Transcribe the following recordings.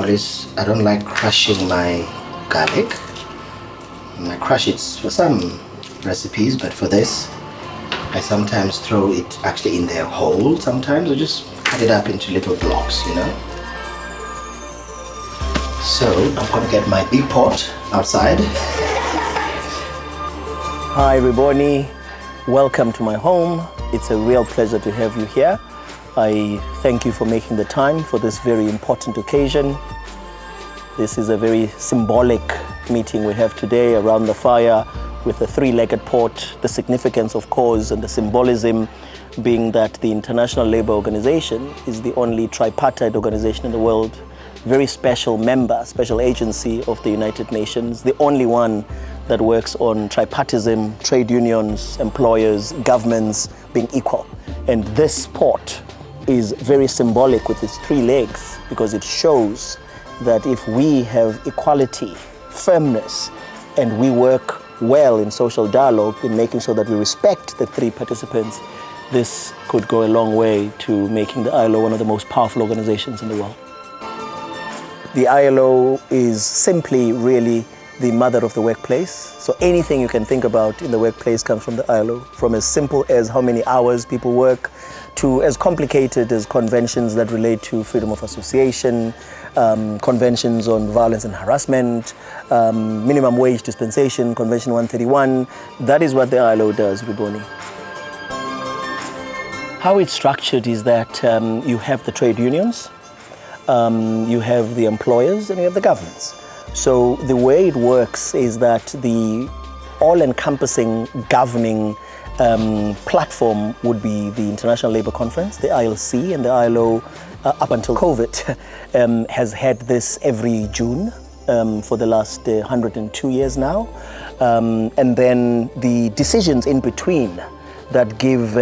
notice I don't like crushing my garlic. I crush it for some recipes, but for this, I sometimes throw it actually in their whole sometimes, or just cut it up into little blocks, you know. So I'm gonna get my big pot outside. Hi everybody, welcome to my home. It's a real pleasure to have you here. I thank you for making the time for this very important occasion. This is a very symbolic meeting we have today around the fire with a three-legged pot. The significance, of course, and the symbolism being that the International Labour Organization is the only tripartite organization in the world, very special member, special agency of the United Nations, the only one that works on tripartism, trade unions, employers, governments being equal. And this pot is very symbolic with its three legs, because it shows that if we have equality, firmness, and we work well in social dialogue in making sure that we respect the three participants, this could go a long way to making the ILO one of the most powerful organizations in the world. The ILO is simply really the mother of the workplace. So anything you can think about in the workplace comes from the ILO, from as simple as how many hours people work to as complicated as conventions that relate to freedom of association, conventions on violence and harassment, minimum wage dispensation, Convention 131. That is what the ILO does, Riboni. How it's structured is that you have the trade unions, you have the employers, and you have the governments. So the way it works is that the all-encompassing governing platform would be the International Labour Conference, the ILC, and the ILO up until COVID has had this every June for the last 102 years now. And then the decisions in between that give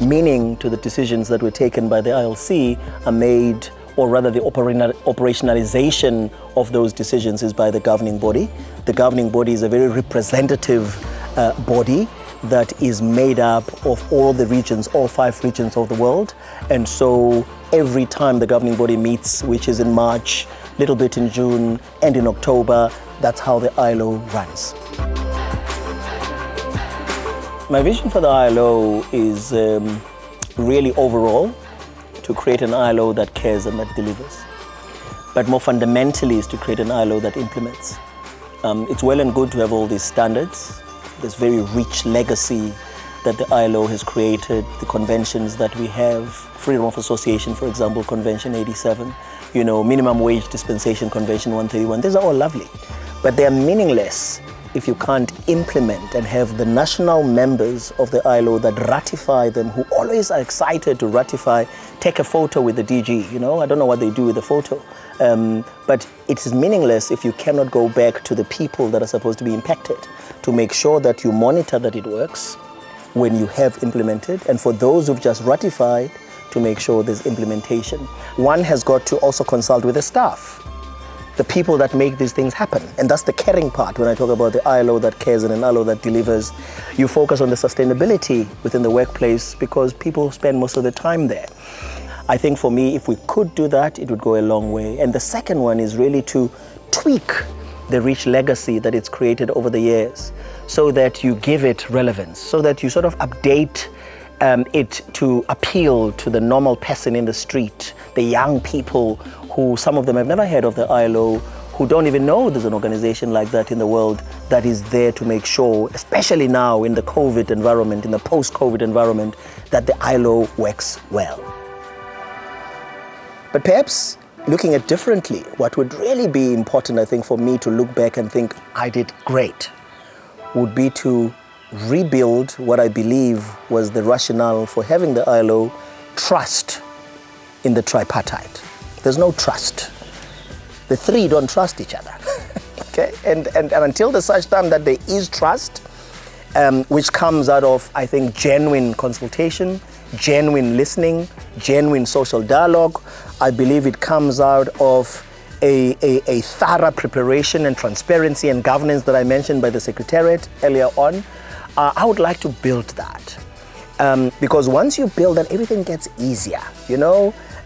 meaning to the decisions that were taken by the ILC are made, or rather the operationalization of those decisions is by the governing body. The governing body is a very representative body that is made up of all the regions, all 5 regions of the world. And so every time the governing body meets, which is in March, a little bit in June, and in October, that's how the ILO runs. My vision for the ILO is really overall to create an ILO that cares and that delivers. But more fundamentally is to create an ILO that implements. It's well and good to have all these standards, this very rich legacy that the ILO has created, the conventions that we have, freedom of association, for example, Convention 87, minimum wage dispensation, Convention 131. These are all lovely, but they are meaningless if you can't implement and have the national members of the ILO that ratify them, who always are excited to ratify, take a photo with the DG. I don't know what they do with the photo. But it is meaningless if you cannot go back to the people that are supposed to be impacted to make sure that you monitor that it works when you have implemented, and for those who've just ratified, to make sure there's implementation. One has got to also consult with the staff, the people that make these things happen. And that's the caring part. When I talk about the ILO that cares and an ILO that delivers, you focus on the sustainability within the workplace because people spend most of the time there. I think for me, if we could do that, it would go a long way. And the second one is really to tweak the rich legacy that it's created over the years so that you give it relevance, so that you sort of update it to appeal to the normal person in the street, the young people who some of them have never heard of the ILO, who don't even know there's an organization like that in the world that is there to make sure, especially now in the COVID environment, in the post-COVID environment, that the ILO works well. But perhaps looking at differently, what would really be important, I think, for me to look back and think I did great, would be to rebuild what I believe was the rationale for having the ILO: trust in the tripartite. There's no trust. The three don't trust each other. Okay? And until the such time that there is trust, which comes out of, I think, genuine consultation, genuine listening, genuine social dialogue, I believe it comes out of a thorough preparation and transparency and governance that I mentioned by the Secretariat earlier on. I would like to build that. Because once you build that, everything gets easier,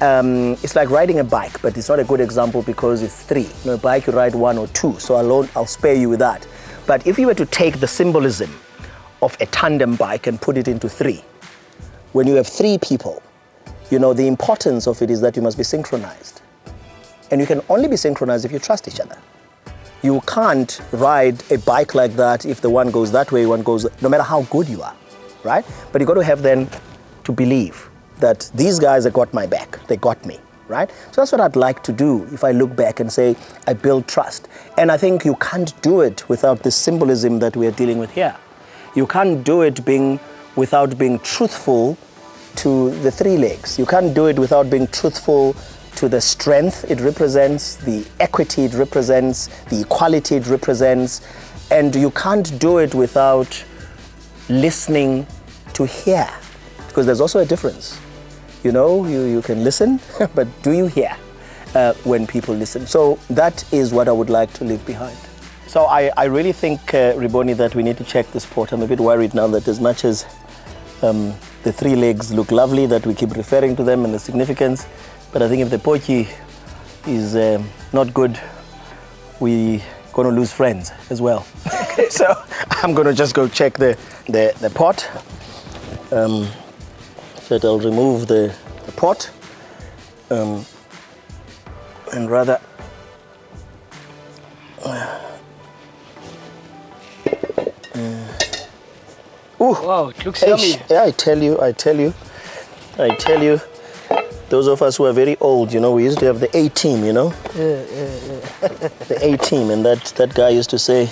It's like riding a bike, but it's not a good example because it's 3. You know, a bike you ride 1 or 2, so I'll spare you with that. But if you were to take the symbolism of a tandem bike and put it into 3, when you have 3 people, you know, the importance of it is that you must be synchronized. And you can only be synchronized if you trust each other. You can't ride a bike like that if the one goes that way, one goes, no matter how good you are, right? But you got to have then to believe that these guys have got my back, they got me, right? So that's what I'd like to do if I look back and say, I build trust. And I think you can't do it without the symbolism that we are dealing with here. You can't do it without being truthful to the 3 legs. You can't do it without being truthful to the strength it represents, the equity it represents, the equality it represents, and you can't do it without listening to hear, because there's also a difference. You know, you can listen, but do you hear when people listen? So that is what I would like to leave behind. So I really think, Riboni, that we need to check this port. I'm a bit worried now that as much as the 3 legs look lovely, that we keep referring to them and the significance, but I think if the pochi is not good, we're going to lose friends as well. So I'm going to just go check the pot. So I'll remove the pot and rather wow, it looks yummy. Yeah, I tell you. Those of us who are very old, you know, we used to have the A-team, you know? Yeah. The A-team, and that guy used to say,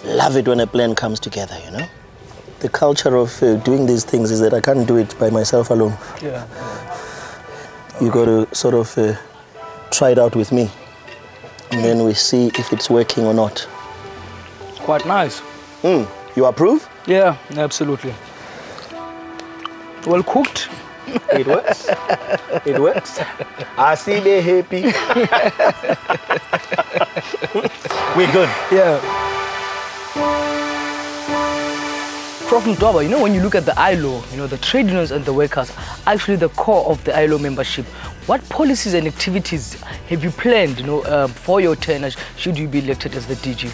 love it when a plan comes together, you know? The culture of doing these things is that I can't do it by myself alone. Yeah. You got to sort of try it out with me, and then we see if it's working or not. Quite nice. You approve? Yeah, absolutely. Well cooked. It works. It works. I see they're happy. We're good. Yeah. Prof. Mdwaba, you know, when you look at the ILO, you know, the trade unions and the workers, actually the core of the ILO membership. What policies and activities have you planned, you know, for your tenure should you be elected as the DG?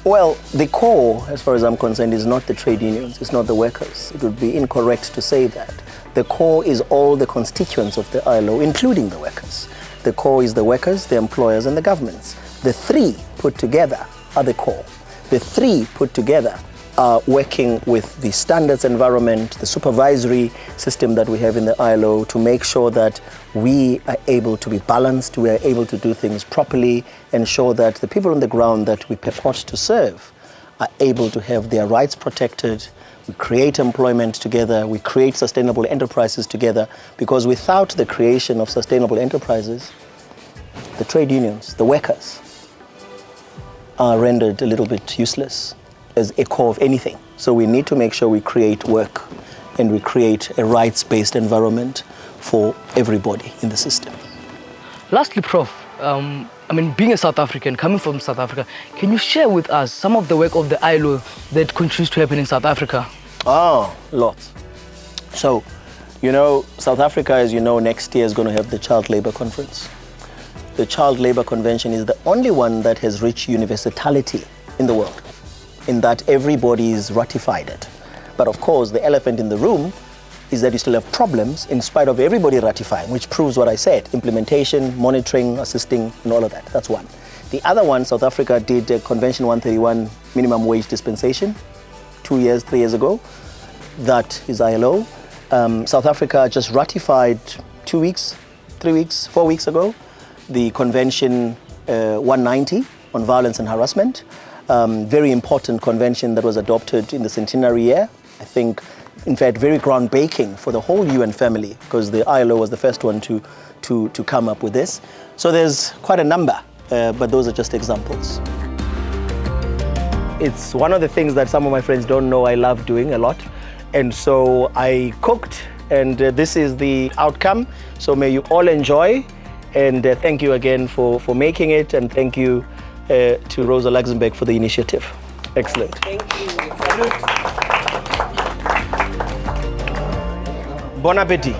Well, the core, as far as I'm concerned, is not the trade unions, it's not the workers. It would be incorrect to say that. The core is all the constituents of the ILO, including the workers. The core is the workers, the employers, and the governments. The 3 put together are the core. The 3 put together are working with the standards environment, the supervisory system that we have in the ILO to make sure that we are able to be balanced, we are able to do things properly, ensure that the people on the ground that we purport to serve are able to have their rights protected. We create employment together, we create sustainable enterprises together, because without the creation of sustainable enterprises, the trade unions, the workers, are rendered a little bit useless as a core of anything. So we need to make sure we create work and we create a rights-based environment for everybody in the system. Lastly, Prof, I mean, being a South African, coming from South Africa, can you share with us some of the work of the ILO that continues to happen in South Africa? Oh, lots. So, you know, South Africa, as you know, next year is going to have the Child Labour Conference. The Child Labour Convention is the only one that has reached universality in the world, in that everybody's ratified it. But of course, the elephant in the room is that you still have problems in spite of everybody ratifying, which proves what I said, implementation, monitoring, assisting, and all of that. That's one. The other one, South Africa did Convention 131 minimum wage dispensation 3 years ago. That is ILO. South Africa just ratified 2 weeks, 3 weeks, 4 weeks ago, the Convention 190 on violence and harassment. Very important convention that was adopted in the centenary year. I think, in fact, very groundbreaking for the whole UN family, because the ILO was the first one to come up with this. So there's quite a number, but those are just examples. It's one of the things that some of my friends don't know I love doing a lot. And so I cooked, and this is the outcome. So may you all enjoy, and thank you again for making it, and thank you to Rosa-Luxemburg for the initiative. Excellent. Thank you. Salute. Bon appétit.